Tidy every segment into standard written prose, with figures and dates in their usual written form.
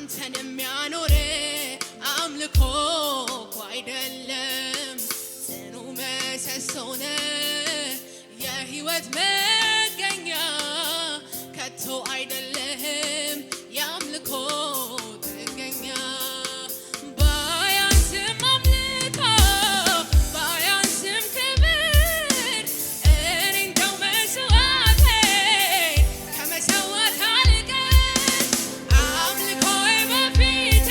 አንተን የሚያኖር አምልኮ እኮ አይደለም ጽኑ ምሰሶ ነህ የሕይወት መገኛ ከቶ አይደለም የአምልኮ ጥገኛ ባያንስም አምልኮ ባያንስም ክብር እኔ እንደው መስዋዕቴ ከመሰዋት አልቀር አምልኮዬ በፊቴ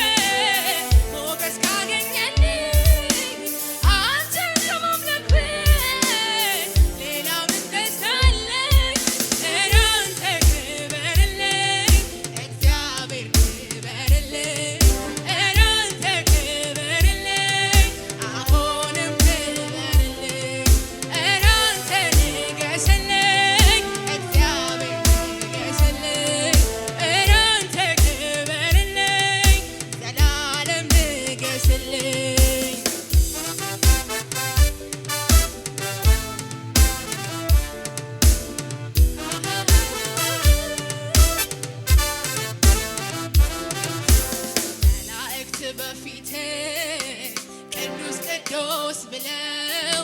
ሞገስ ካገኘልኝ አንተን ከማምለክ ሌላ ምን ደስታ አለኝ? ኧረ አንተ ክበርልኝ እግዚአብሔር ክበርልኝ ኧረ አንተ ክበርልኝ አሁንም ክበርልኝ ኧረ አንተ ንገስልኝ እግዚአብሔር ንገስልኝ ኧረ አንተ ክበርልኝ ዘላለም ንገስልኝ መላእክት በፊቴ ቅዱስ ቅዱስ ብለው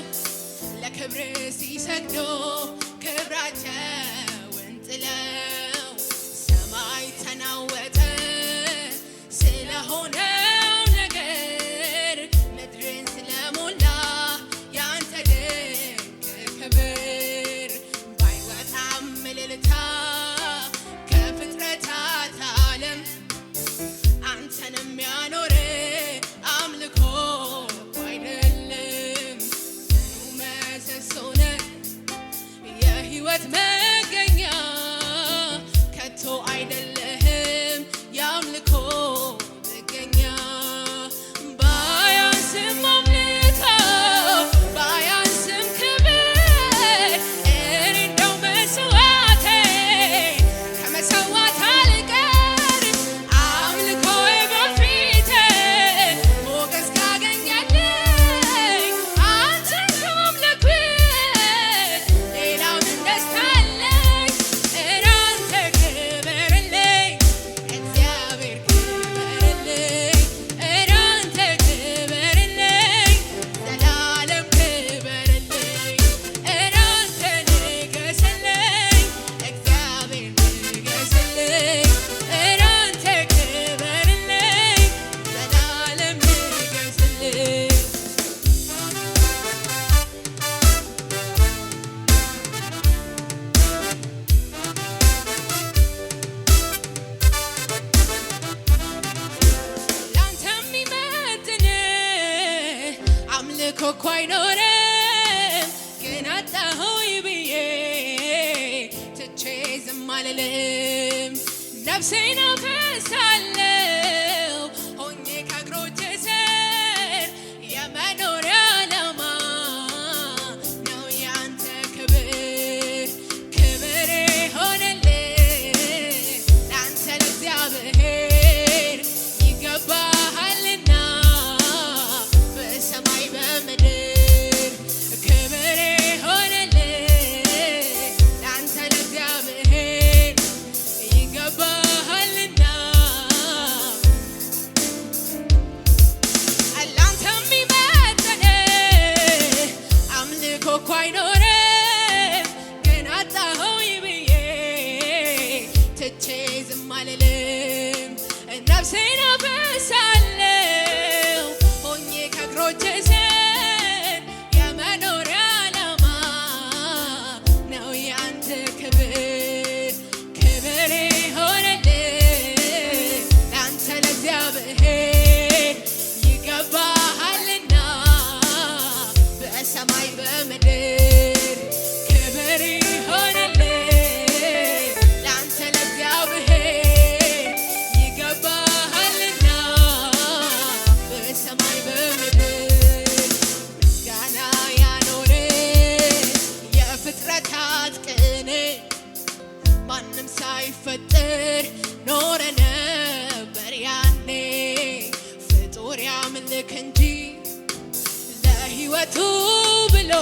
ለክብር ሲሰግዱ ክብራቸውን ጥለው ሰማይ ተናወጠ ስለሆነው ነገር ምድርን ስለሞላ ያንተ ድንቅ ክብር ባይወጣም እልልታ ከፍጥረታት ዓለም አንተን የሚያኖር አምልኮ እኮ አይደለም ጽኑ ምሰሶ ነህ የሕይወት መገኛ ከቶ አይደለህም የአምልኮ ጥገኛ ባያንስም አምልኮ ባያንስም ክብር እኔ እንደው መስዋዕቴ ከመሰዋት አልቀር አምልኮዬ በፊቴ ሞገስ ካገኘልኝ አንተን ከማምለክ ሌላ ምን ደስታ አለኝ? ኧረ አንተ ክበርልኝ እግዚአብሔር ክበርልኝ ኧረ አንተ ክበርልኝ ዘላለም ክበርልኝ ኧረ አንተ ንገስልኝ እግዚአብሔር ንገስልኝ ኧረ አንተ ክበርልኝ ዘላለም ንገስልኝ ላንተ የሚመጥን አምልኮ እኮ አይኖርም ግን አጣሁኝ ብዬ ትቼ ዝም አልልም ነፍሴን አፈሳለሁ ሆኜ ከእግሮች ስር የመኖሪያ ዓላማ ነው ያንተ ክብር ክብር ሆነልህ ላንተ ለእግዚአብሔር ይገባሃልና በሰማይ በምድር ክብር ሆነልህ ላንተ ለእግዚአብሔር ይገባሃልና ላንተ የሚመጥን አምልኮ እኮ አይኖርም ግን አጣሁኝ ብዬ ትቼ ዝም አልልም ነፍሴን አፈሳለሁ ሆኜ ከእግሮች ስር የመኖሪያ ዓላማ ነው ያንተ ክብር ክብር ሆነልህ ላንተ ለእግዚአብሔር ይገባሃልና በሰማይ በምድር ክብር ሆነልህ ላንተ ለእግዚአብሔር ይገባሃልና በሰማይ በምድር ምስጋና ያኖር የፍጥረታት ቅኔ ማንም ሳይፈጠር ኖረ ነበር ያኔ ፍጡር ያምልክ እንጂ ለሕይወቱ ብሎ